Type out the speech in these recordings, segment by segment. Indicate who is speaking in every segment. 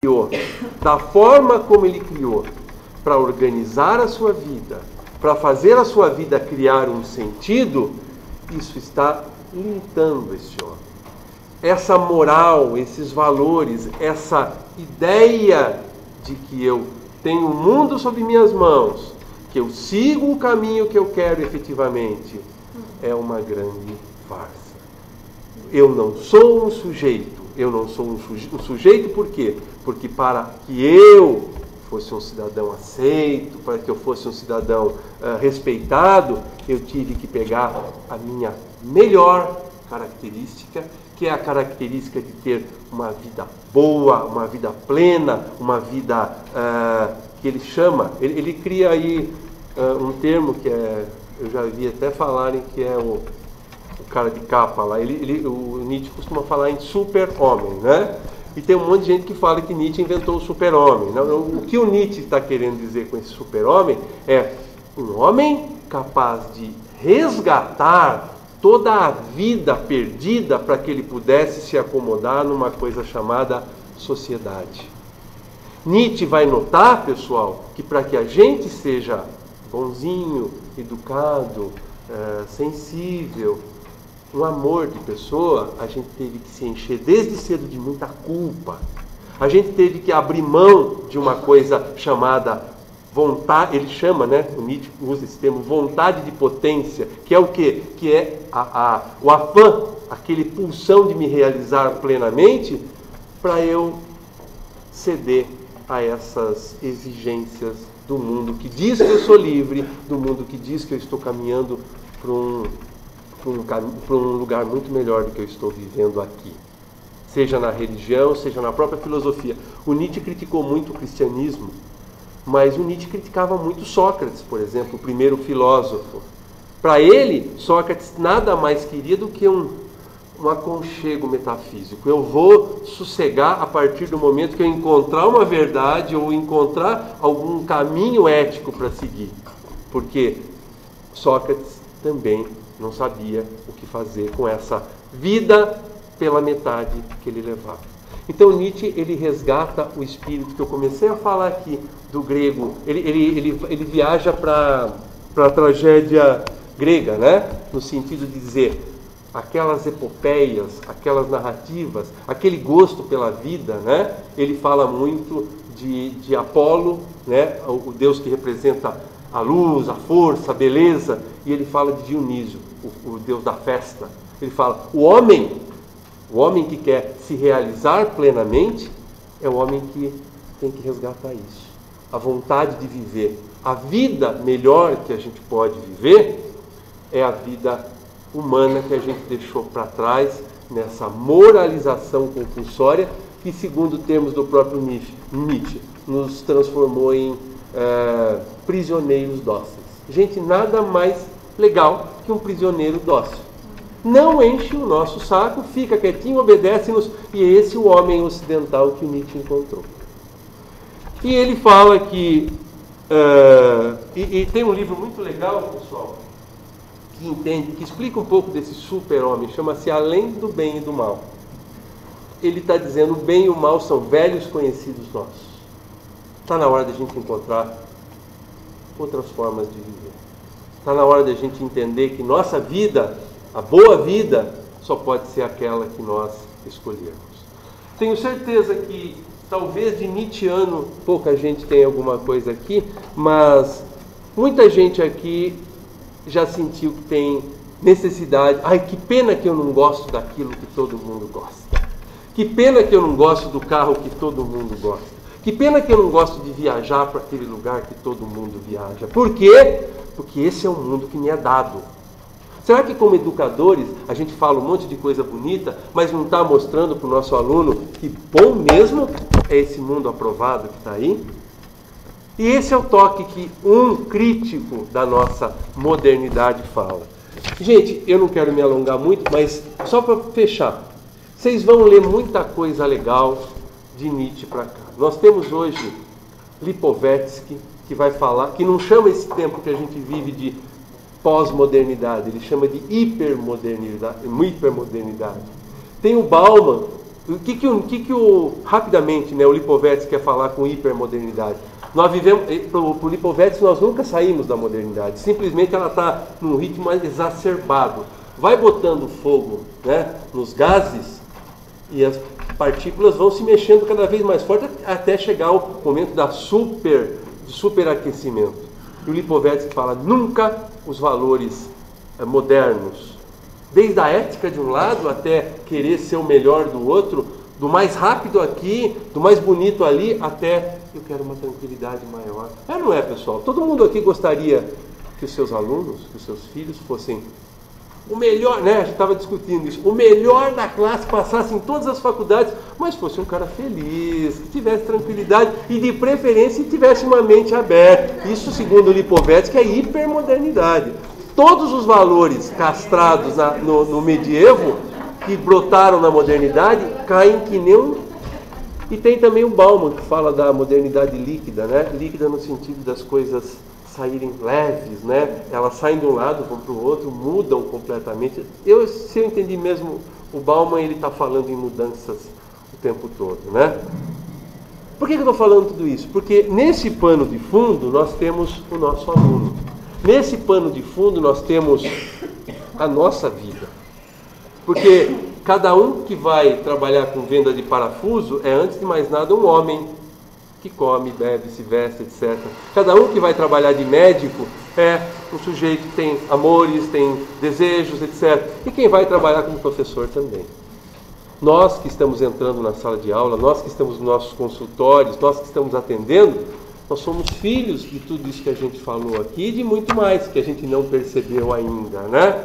Speaker 1: criou, da forma como Ele criou, para organizar a sua vida, para fazer a sua vida criar um sentido, isso está limitando esse homem. Essa moral, esses valores, essa ideia de que eu tenho o mundo sob minhas mãos, que eu sigo o caminho que eu quero efetivamente, é uma grande farsa. Eu não sou um sujeito. Eu não sou um sujeito por quê? Porque para que eu fosse um cidadão aceito, para que eu fosse um cidadão respeitado, eu tive que pegar a minha melhor característica, que é a característica de ter uma vida boa, uma vida plena, uma vida que ele chama, ele cria aí um termo que eu já vi até falarem que é o cara de capa lá, o Nietzsche costuma falar em super-homem, né? E tem um monte de gente que fala que Nietzsche inventou o super-homem. O que o Nietzsche está querendo dizer com esse super-homem é um homem capaz de resgatar toda a vida perdida para que ele pudesse se acomodar numa coisa chamada sociedade. Nietzsche vai notar, pessoal, que para que a gente seja bonzinho, educado, sensível, um amor de pessoa, a gente teve que se encher desde cedo de muita culpa. A gente teve que abrir mão de uma coisa chamada vontade, ele chama, né? O Nietzsche usa esse termo, vontade de potência, que é o quê? Que é o afã, aquele pulsão de me realizar plenamente, para eu ceder a essas exigências do mundo que diz que eu sou livre, do mundo que diz que eu estou caminhando para um lugar muito melhor do que eu estou vivendo aqui. Seja na religião, seja na própria filosofia. O Nietzsche criticou muito o cristianismo, mas o Nietzsche criticava muito Sócrates, por exemplo, o primeiro filósofo. Para ele, Sócrates nada mais queria do que um aconchego metafísico. Eu vou sossegar a partir do momento que eu encontrar uma verdade ou encontrar algum caminho ético para seguir. Porque Sócrates também não sabia o que fazer com essa vida pela metade que ele levava. Então Nietzsche, ele resgata o espírito que eu comecei a falar aqui do grego. Ele viaja para a tragédia grega, né? No sentido de dizer, aquelas epopeias, aquelas narrativas, aquele gosto pela vida, né? Ele fala muito de Apolo, né? O deus que representa a luz, a força, a beleza, e ele fala de Dionísio, o deus da festa. Ele fala, o homem que quer se realizar plenamente é o homem que tem que resgatar isso. A vontade de viver. A vida melhor que a gente pode viver é a vida humana que a gente deixou para trás nessa moralização compulsória que, segundo termos do próprio Nietzsche, nos transformou em prisioneiros dóceis. Gente, nada mais legal que um prisioneiro dócil. Não enche o nosso saco, fica quietinho, obedece-nos, e é esse o homem ocidental que Nietzsche encontrou. E ele fala que... e tem um livro muito legal, pessoal, que explica um pouco desse super-homem, chama-se Além do Bem e do Mal. Ele está dizendo, o bem e o mal são velhos conhecidos nossos. Está na hora da gente encontrar outras formas de viver. Está na hora da gente entender que nossa vida, a boa vida, só pode ser aquela que nós escolhermos. Tenho certeza que talvez de Nietzscheano pouca gente tem alguma coisa aqui, mas muita gente aqui já sentiu que tem necessidade. Ai, que pena que eu não gosto daquilo que todo mundo gosta. Que pena que eu não gosto do carro que todo mundo gosta. Que pena que eu não gosto de viajar para aquele lugar que todo mundo viaja. Por quê? Porque esse é o mundo que me é dado. Será que como educadores a gente fala um monte de coisa bonita, mas não está mostrando para o nosso aluno que bom mesmo é esse mundo aprovado que está aí? E esse é o toque que um crítico da nossa modernidade fala. Gente, eu não quero me alongar muito, mas só para fechar. Vocês vão ler muita coisa legal de Nietzsche para cá. Nós temos hoje Lipovetsky, que vai falar, que não chama esse tempo que a gente vive de pós-modernidade, ele chama de hipermodernidade. Tem o Bauman, rapidamente, né, o Lipovetsky quer falar com hipermodernidade? Nós vivemos, para o Lipovetsky, nós nunca saímos da modernidade. Simplesmente ela está num ritmo mais exacerbado. Vai botando fogo, né, nos gases e as partículas vão se mexendo cada vez mais forte até chegar ao momento do superaquecimento. E o Lipovetsky fala, nunca os valores modernos, desde a ética de um lado até querer ser o melhor do outro, do mais rápido aqui, do mais bonito ali, até eu quero uma tranquilidade maior. Não é, pessoal? Todo mundo aqui gostaria que os seus alunos, que os seus filhos fossem o melhor, né? A gente estava discutindo isso, o melhor da classe, passasse em todas as faculdades, mas fosse um cara feliz, que tivesse tranquilidade e de preferência tivesse uma mente aberta. Isso, segundo o Lipovetsky, é hipermodernidade. Todos os valores castrados no medievo, que brotaram na modernidade, caem que nem um... E tem também o Bauman, que fala da modernidade líquida, né? Líquida no sentido das coisas saírem leves, né? Elas saem de um lado, vão para o outro, mudam completamente. Se eu entendi mesmo, o Bauman ele está falando em mudanças o tempo todo, né? Por que eu estou falando tudo isso? Porque nesse pano de fundo nós temos o nosso aluno. Nesse pano de fundo nós temos a nossa vida. Porque cada um que vai trabalhar com venda de parafuso é, antes de mais nada, um homem que come, bebe, se veste, etc. Cada um que vai trabalhar de médico é um sujeito que tem amores, tem desejos, etc. E quem vai trabalhar como professor também. Nós que estamos entrando na sala de aula, nós que estamos nos nossos consultórios, nós que estamos atendendo, nós somos filhos de tudo isso que a gente falou aqui e de muito mais que a gente não percebeu ainda, né?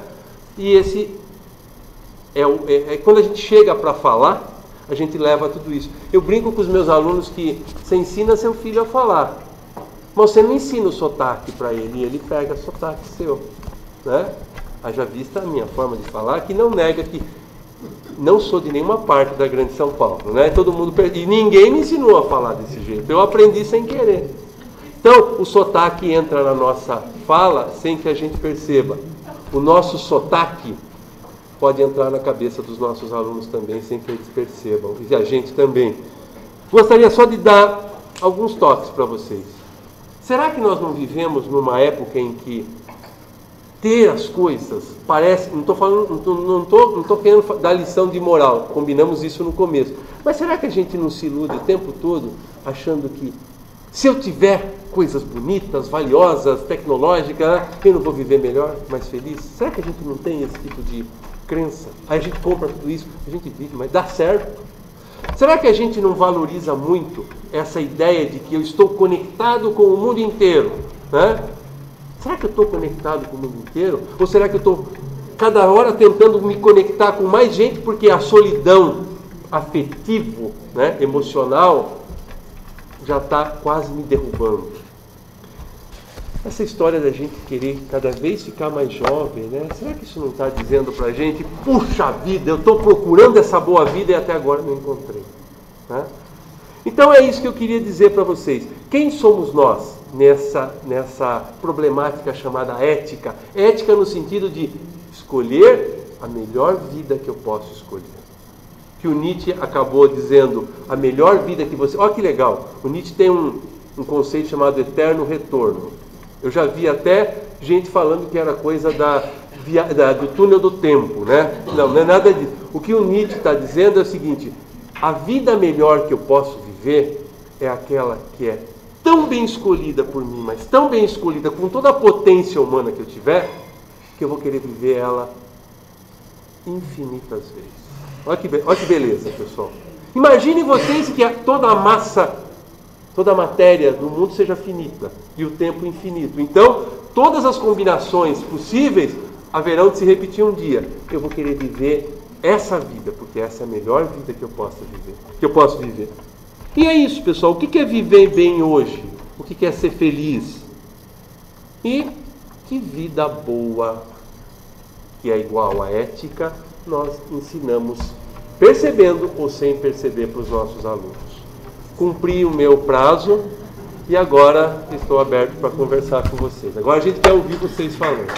Speaker 1: E esse quando a gente chega para falar, a gente leva tudo isso. Eu brinco com os meus alunos que você ensina seu filho a falar, mas você não ensina o sotaque para ele, e ele pega o sotaque seu, né? Haja vista a minha forma de falar, que não nega que não sou de nenhuma parte da grande São Paulo, né? Todo mundo e ninguém me ensinou a falar desse jeito, eu aprendi sem querer. Então, o sotaque entra na nossa fala sem que a gente perceba. O nosso sotaque pode entrar na cabeça dos nossos alunos também, sem que eles percebam, e a gente também. Gostaria só de dar alguns toques para vocês. Será que nós não vivemos numa época em que ter as coisas parece... Não estou querendo dar lição de moral, combinamos isso no começo. Mas será que a gente não se ilude o tempo todo, achando que se eu tiver coisas bonitas, valiosas, tecnológicas, eu não vou viver melhor, mais feliz? Será que a gente não tem esse tipo de crença? Aí a gente compra tudo isso, a gente vive, mas dá certo? Será que a gente não valoriza muito essa ideia de que eu estou conectado com o mundo inteiro, né? Será que eu estou conectado com o mundo inteiro? Ou será que eu estou cada hora tentando me conectar com mais gente porque a solidão afetivo, né, emocional já está quase me derrubando? Essa história da gente querer cada vez ficar mais jovem, né? Será que isso não está dizendo para a gente, puxa vida, eu estou procurando essa boa vida e até agora não encontrei, né? Então é isso que eu queria dizer para vocês. Quem somos nós nessa problemática chamada ética? Ética no sentido de escolher a melhor vida que eu posso escolher. Que o Nietzsche acabou dizendo, a melhor vida que você... Olha que legal, o Nietzsche tem um conceito chamado eterno retorno. Eu já vi até gente falando que era coisa do túnel do tempo, né? Não é nada disso. O que o Nietzsche está dizendo é o seguinte, a vida melhor que eu posso viver é aquela que é tão bem escolhida por mim, mas tão bem escolhida, com toda a potência humana que eu tiver, que eu vou querer viver ela infinitas vezes. Olha que beleza, pessoal. Imaginem vocês que toda a massa, toda a matéria do mundo seja finita e o tempo infinito. Então, todas as combinações possíveis haverão de se repetir um dia. Eu vou querer viver essa vida, porque essa é a melhor vida que eu posso viver. E é isso, pessoal. O que é viver bem hoje? O que é ser feliz? E que vida boa, que é igual à ética, nós ensinamos, percebendo ou sem perceber, para os nossos alunos. Cumpri o meu prazo e agora estou aberto para conversar com vocês. Agora a gente quer ouvir vocês falando.